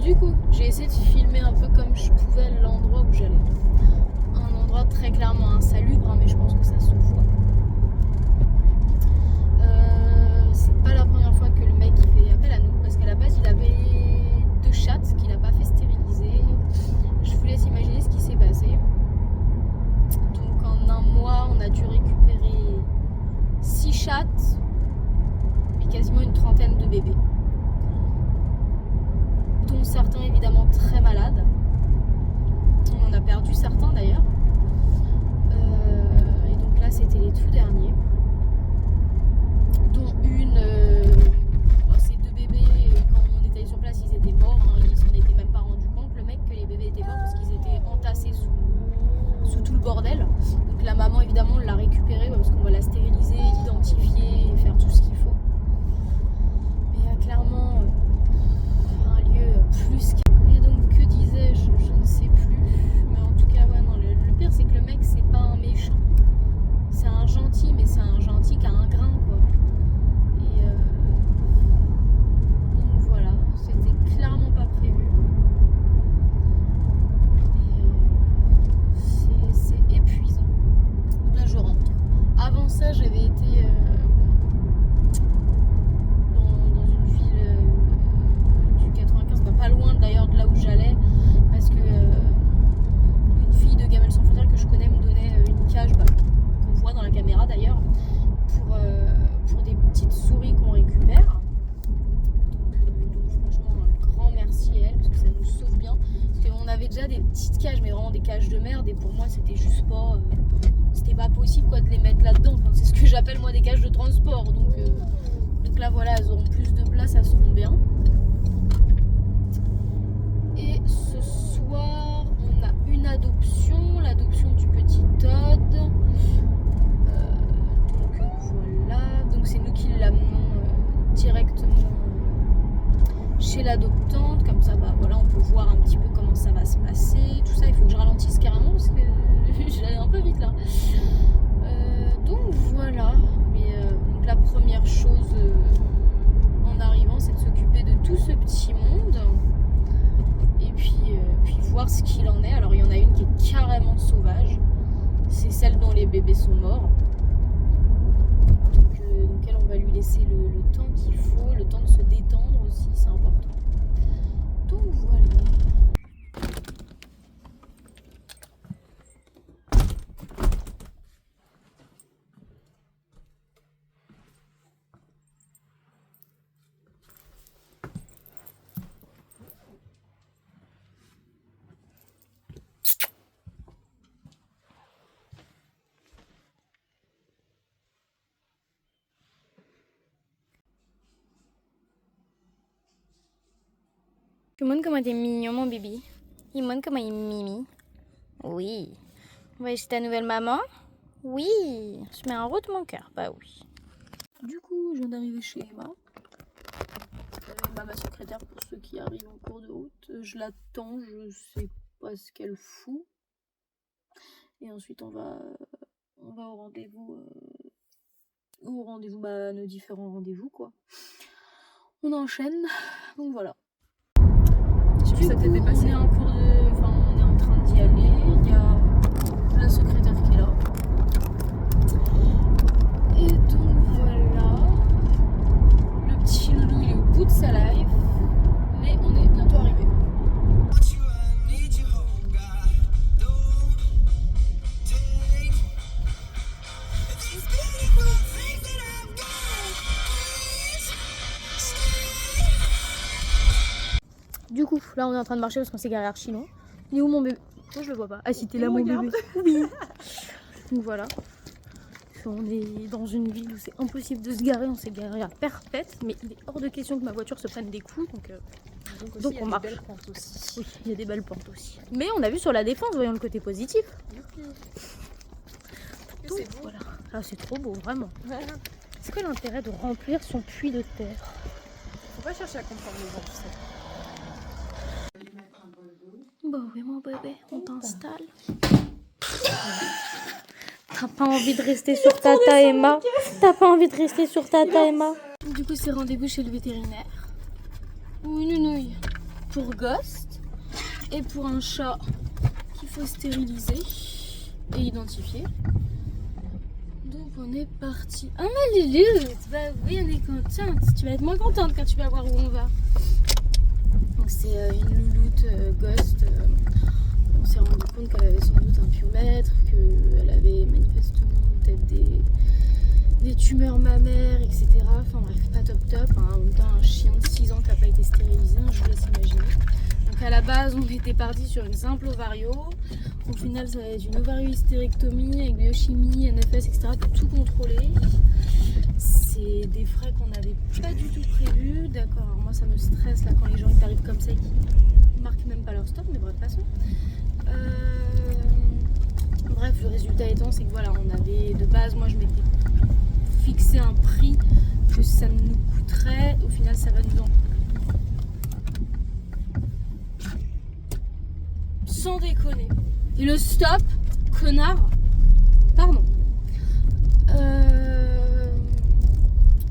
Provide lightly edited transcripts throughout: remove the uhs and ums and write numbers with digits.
Du coup, j'ai essayé de filmer un peu comme je pouvais l'endroit où j'allais. Un endroit très clairement insalubre, hein, mais je pense que ça se voit. C'est pas la première fois que le mec fait appel à nous, parce qu'à la base il avait 2 chattes qu'il a pas fait stériliser. Je vous laisse imaginer ce qui s'est passé. Donc en un mois, on a dû récupérer 6 chattes et quasiment une trentaine de bébés, dont certains évidemment très malades. On en a perdu certains d'ailleurs. Et donc là, c'était les tout derniers, dont une. Ces 2 bébés, quand on était allé sur place, ils étaient morts. Hein, ils s'en étaient même pas rendu compte, le mec, que les bébés étaient morts parce qu'ils étaient entassés sous tout le bordel. Donc la maman, évidemment, on l'a récupérée parce qu'on va la stériliser, l'identifier et faire tout ce qu'il faut. Mais il y a clairement un lieu plus qu'un. Et donc, que disais-je? Je ne sais plus. Mais en tout cas, ouais, non, le pire, c'est que le mec, c'est pas un méchant. C'est un gentil, mais c'est un gentil qui a un grain, quoi. Et donc voilà, c'était clairement pas prévu. Et c'est épuisant. Donc là, je rentre. Avant ça, j'avais été dans une ville du 95, pas loin d'ailleurs de là où j'allais, parce que une fille de Gamelles sans frontières que je connais me donnait une cage, qu'on voit dans la caméra d'ailleurs, pour des petites souris qu'on récupère. Donc franchement, un grand merci à elle, parce que ça nous sauve bien. Parce qu'on avait déjà des petites cages, mais vraiment des cages de merde, et pour moi c'était juste pas... c'était pas possible, quoi, de les mettre là-dedans. Enfin, c'est ce que j'appelle moi des cages de transport. Donc là voilà, elles auront plus de place, elles seront bien. Et ce soir, on a une adoption, l'adoption du petit Todd. Donc voilà, donc c'est nous qui l'amenons directement chez l'adoptante. Comme ça, voilà, on peut voir un petit peu comment ça va se passer. Tout ça, il faut que je ralentisse carrément parce que j'allais un peu vite là. Donc voilà, mais donc la première chose en arrivant, c'est de s'occuper de tout ce petit monde. Et puis voir ce qu'il en est. Alors il y en a une qui est carrément sauvage, c'est celle dont les bébés sont morts. Donc elle, on va lui laisser le temps qu'il faut, le temps de se détendre aussi, c'est important. Donc voilà. Tu montres comment t'es mignon, mon bébé. Il montre comment il est mimi. Oui. On va aller chez ta nouvelle maman. Oui. Je mets en route mon cœur. Bah oui. Du coup, je viens d'arriver chez Emma. Ma secrétaire pour ceux qui arrivent en cours de route. Je l'attends, je sais pas ce qu'elle fout. Et ensuite, on va au rendez-vous. Nos différents rendez-vous, quoi. On enchaîne. Donc voilà. Du coup, on est en cours on est en train d'y aller. Il y a la secrétaire qui est là. Et donc voilà. Le petit loulou, il est au bout de sa life. Mais on est bientôt arrivé. Du coup, là on est en train de marcher parce qu'on s'est garé archi long. Il est où mon bébé? Moi je le vois pas. Ah si, t'es là mon bébé. Oui. Donc voilà. On est dans une ville où c'est impossible de se garer. On s'est garé à Perpète, mais il est hors de question que ma voiture se prenne des coups. Donc on marche. Il y a des belles pentes aussi. Oui, il y a des belles pentes aussi. Mais on a vu sur la Défense, voyons le côté positif. Donc voilà. Ah, c'est trop beau, vraiment. C'est quoi l'intérêt de remplir son puits de terre? Faut pas chercher à comprendre les gens, tu sais. Bah oui mon bébé, on t'installe. T'as pas envie de rester sur Tata Emma? T'as pas envie de rester sur Tata Emma? Du coup c'est rendez-vous chez le vétérinaire. Oui nounouille. pour Ghost et pour un chat qu'il faut stériliser et identifier. Donc on est parti. Oh ma Lulu, bah oui on est contente. Tu vas être moins contente quand tu vas voir où on va. Donc c'est une louloute Ghost. On s'est rendu compte qu'elle avait sans doute un piomètre, qu'elle avait manifestement peut-être des tumeurs mammaires, etc. Enfin bref, pas top top. Hein. En même temps, un chien de 6 ans qui n'a pas été stérilisé, je vous laisse imaginer. Donc à la base, on était parti sur une simple ovario. Au final, ça va être une ovariohystérectomie avec biochimie, NFS, etc. Pour tout contrôler. C'est des frais qu'on n'avait pas du tout prévus. D'accord, alors moi ça me stresse là quand les gens ils arrivent comme ça et qu'ils marquent même pas leur stop, mais bref, passons. Bref, le résultat étant, c'est que voilà, on avait de base, moi je m'étais fixé un prix que ça nous coûterait. Au final, ça va nous en. Sans déconner. Et le stop, connard, pardon.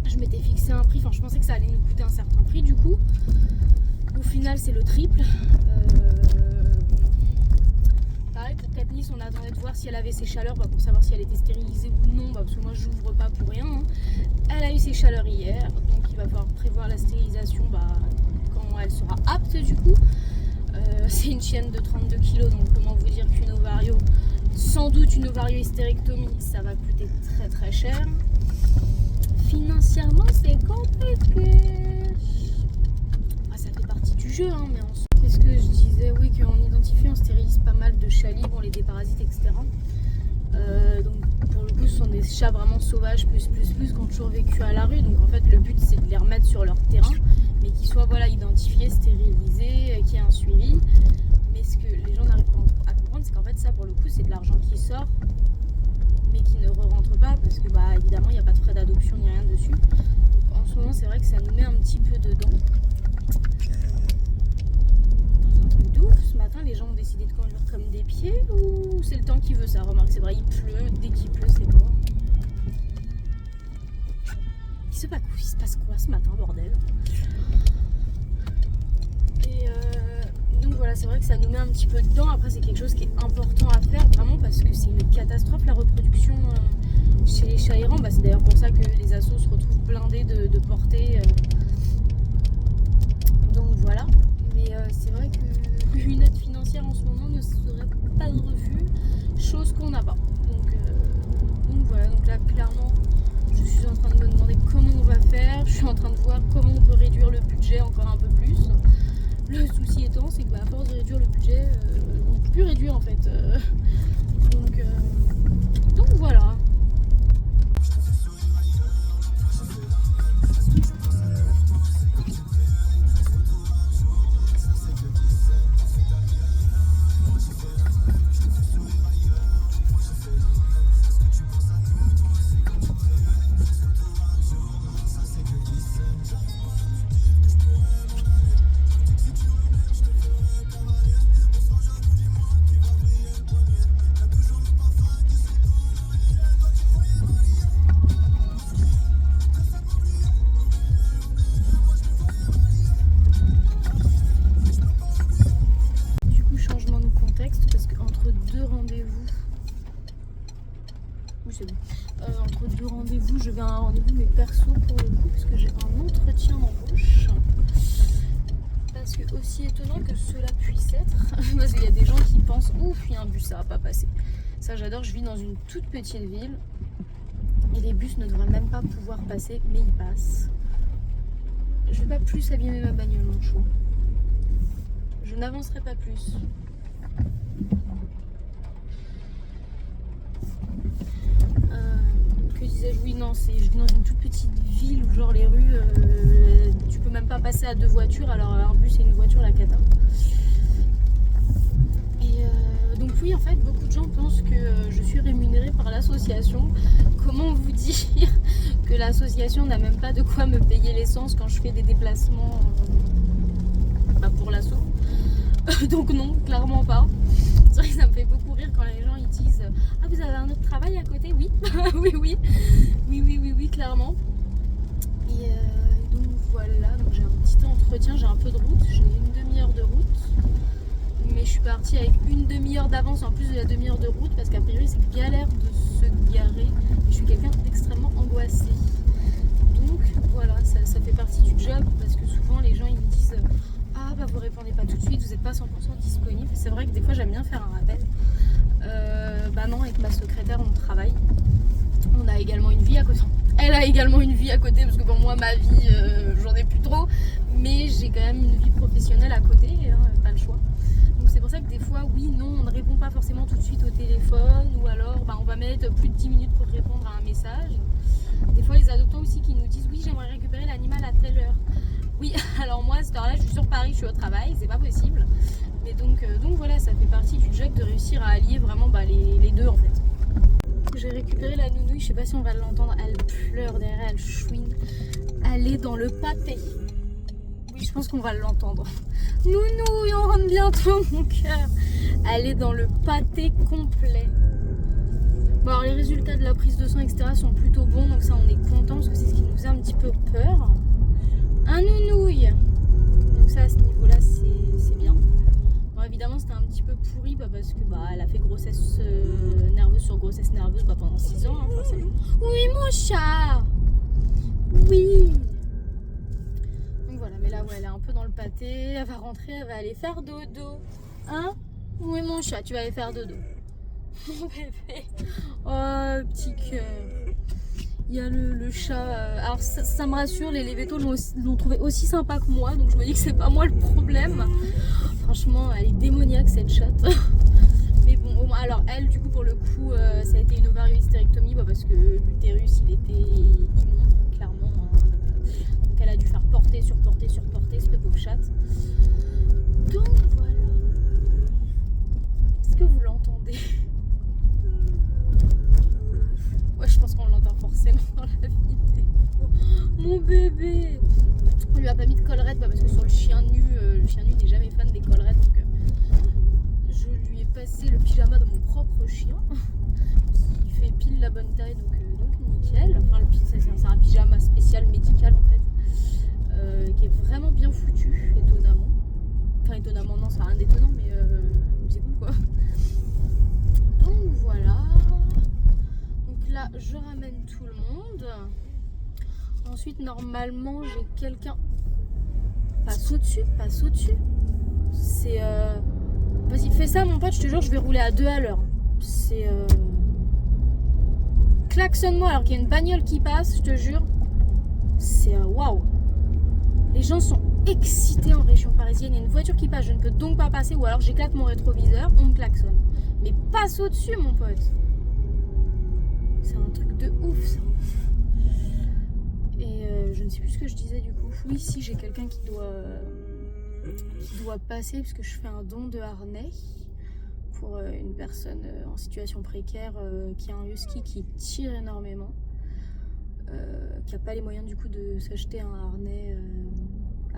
Je m'étais fixé un prix, enfin je pensais que ça allait nous coûter un certain prix du coup. Au final, c'est le triple. Pareil pour Katniss, on attendait de voir si elle avait ses chaleurs pour savoir si elle était stérilisée ou non, parce que moi je n'ouvre pas pour rien. Hein. Elle a eu ses chaleurs hier, donc il va falloir prévoir la stérilisation quand elle sera apte du coup. C'est une chienne de 32 kg, donc comment vous dire qu'une ovario, sans doute une ovariohystérectomie, ça va coûter très très cher. Financièrement, c'est compliqué. Ça fait partie du jeu, hein, mais qu'est-ce que je disais? Oui, qu'on identifie, on stérilise pas mal de chats libres, on les déparasite, etc. Donc pour le coup, ce sont des chats vraiment sauvages, plus, qui ont toujours vécu à la rue. Donc en fait, le but, c'est de les remettre sur leur terrain, mais qu'ils soient identifiés, stérilisés, qu'il y ait un suivi. Mais ce que les gens n'arrivent pas à comprendre, c'est qu'en fait, ça, pour le coup, c'est de l'argent qui sort, mais qui ne re-rentre pas, parce que évidemment, il n'y a pas de frais d'adoption ni rien dessus. Donc en ce moment, c'est vrai que ça nous met un petit peu dedans. Ce matin, les gens ont décidé de conduire comme des pieds ou c'est le temps qui veut ça? Remarque, c'est vrai, il pleut, dès qu'il pleut, c'est mort. Il se passe quoi ce matin, bordel? Et donc voilà, c'est vrai que ça nous met un petit peu dedans. Après, c'est quelque chose qui est important à faire vraiment parce que c'est une catastrophe la reproduction chez les chats errants. C'est d'ailleurs pour ça que les assos se retrouvent blindés de portée. Donc voilà. Mais c'est vrai qu'une aide financière en ce moment ne serait pas de refus, chose qu'on n'a pas. Donc voilà, donc là clairement je suis en train de me demander comment on va faire, je suis en train de voir comment on peut réduire le budget encore un peu plus. Le souci étant, c'est que à force de réduire le budget, on ne peut plus réduire en fait. Donc voilà. Entre deux rendez-vous, je vais à un rendez-vous mais perso pour le coup parce que j'ai un entretien d'embauche. Parce que aussi étonnant que cela puisse être, parce qu'il y a des gens qui pensent ouf, il y a un bus, ça va pas passer. Ça j'adore, je vis dans une toute petite ville et les bus ne devraient même pas pouvoir passer, mais ils passent. Je vais pas plus abîmer ma bagnole, mon chou. Je n'avancerai pas plus. Que disais-je? Oui, non, je vis dans une toute petite ville où genre les rues, tu peux même pas passer à deux voitures, alors un bus et une voiture, la cata. Et donc oui, en fait, beaucoup de gens pensent que je suis rémunérée par l'association. Comment vous dire que l'association n'a même pas de quoi me payer l'essence quand je fais des déplacements pour l'asso? Donc non, clairement pas. C'est vrai que ça me fait beaucoup rire quand les gens ils disent « Ah, vous avez un autre travail à côté ?» Oui, oui, clairement. Et donc voilà, donc j'ai un petit cité entretien, j'ai un peu de route, j'ai une demi-heure de route. Mais je suis partie avec une demi-heure d'avance en plus de la demi-heure de route parce qu'a priori c'est galère de se garer. Et je suis quelqu'un d'extrêmement angoissé. Donc voilà, ça fait partie du job parce que souvent les gens ils me disent ah bah vous répondez pas tout de suite, vous n'êtes pas 100% disponible. C'est vrai que des fois j'aime bien faire un rappel. Bah non, avec ma secrétaire on travaille. On a également une vie à côté. Elle a également une vie à côté parce que pour moi ma vie j'en ai plus trop. Mais j'ai quand même une vie professionnelle à côté, hein, pas le choix. Donc c'est pour ça que des fois, oui, non, on ne répond pas forcément tout de suite au téléphone ou alors bah, on va mettre plus de 10 minutes pour répondre à un message. Des fois, les adoptants aussi qui nous disent oui, j'aimerais récupérer l'animal à telle heure. Oui, alors moi, à cette heure-là, je suis sur Paris, je suis au travail, c'est pas possible. Mais donc voilà, ça fait partie du job de réussir à allier vraiment bah, les deux en fait. J'ai récupéré la nounouille, je sais pas si on va l'entendre, elle pleure derrière, elle chouine. Elle est dans le pâté. Oui, je pense qu'on va l'entendre. Nounouille, on rentre bientôt mon cœur. Elle est dans le pâté complet. Bon, alors les résultats de la prise de sang, etc. sont plutôt bons, donc ça on est content parce que c'est ce qui nous faisait un petit peu peur. Un nounouille. Donc ça à ce niveau-là c'est bien. Bon, évidemment c'était un petit peu pourri bah, parce que bah, elle a fait grossesse nerveuse sur grossesse nerveuse bah, pendant 6 ans hein, forcément. Oui mon chat. Oui. Donc voilà, mais là ouais, elle est un peu dans le pâté, elle va rentrer, elle va aller faire dodo. Hein? Oui mon chat, tu vas aller faire dodo. Mon bébé. Oh petit cœur. Il y a le chat. Alors ça me rassure, les vétos l'ont trouvé aussi sympa que moi, donc je me dis que c'est pas moi le problème. Franchement, elle est démoniaque cette chatte. Mais bon, alors elle, du coup, pour le coup, ça a été une ovariohystérectomie bah, parce que l'utérus il était immonde, clairement. Hein. Donc elle a dû faire porter, surporter, cette pauvre chatte. Donc voilà. Est-ce que vous l'entendez? Ouais, je pense qu'on l'entend forcément dans la vidéo. Mon bébé! On lui a pas mis de collerette bah, parce que sur le chien nu n'est jamais fan des collerettes. Donc je lui ai passé le pyjama de mon propre chien qui fait pile la bonne taille, donc nickel. Enfin, c'est un pyjama spécial médical en fait, qui est vraiment bien foutu, étonnamment. Enfin, étonnamment, non, c'est rien d'étonnant, mais c'est cool quoi. Donc voilà. Donc là, je ramène tout le monde. Ensuite, normalement, j'ai quelqu'un. Passe au-dessus, passe au-dessus. C'est. Vas-y, fais ça, mon pote, je te jure, je vais rouler à 2 à l'heure. C'est. Klaxonne-moi alors qu'il y a une bagnole qui passe, je te jure. C'est. Waouh! Les gens sont excités en région parisienne. Il y a une voiture qui passe, je ne peux donc pas passer, ou alors j'éclate mon rétroviseur, on me klaxonne. Mais passe au-dessus, mon pote. C'est un truc de ouf, ça. Et je ne sais plus ce que je disais du coup. Oui, si j'ai quelqu'un qui doit passer parce que je fais un don de harnais pour une personne en situation précaire qui a un husky qui tire énormément, qui n'a pas les moyens du coup de s'acheter un harnais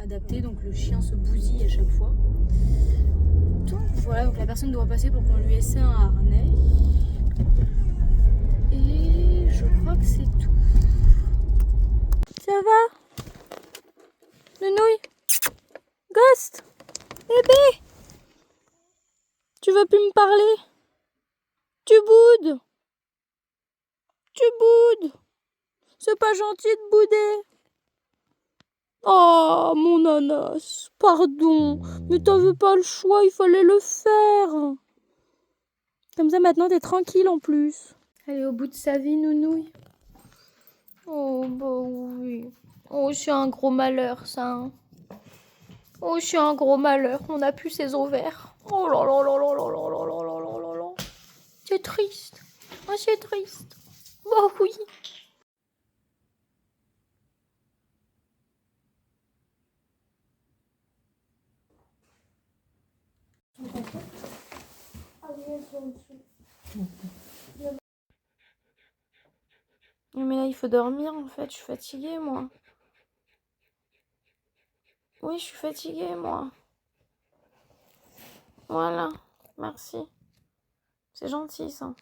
adapté, donc le chien se bousille à chaque fois. Donc voilà, donc la personne doit passer pour qu'on lui essaie un harnais. Et je crois que c'est tout. Ça va? Nounouille? Ghost? Bébé? Tu veux plus me parler? Tu boudes? Tu boudes? C'est pas gentil de bouder. Oh, mon ananas, pardon, mais t'avais pas le choix, il fallait le faire. Comme ça, maintenant, t'es tranquille en plus. Elle est au bout de sa vie, Nounouille. Oh, bah oui. Oh, c'est un gros malheur, ça. Hein. Oh, c'est un gros malheur. On n'a plus ses ovaires. Oh là là là là là là là là là là là là. C'est triste. Oh, c'est triste. Bah oui. Mais là, il faut dormir en fait. Je suis fatiguée, moi. Oui, je suis fatiguée, moi. Voilà. Merci. C'est gentil, ça.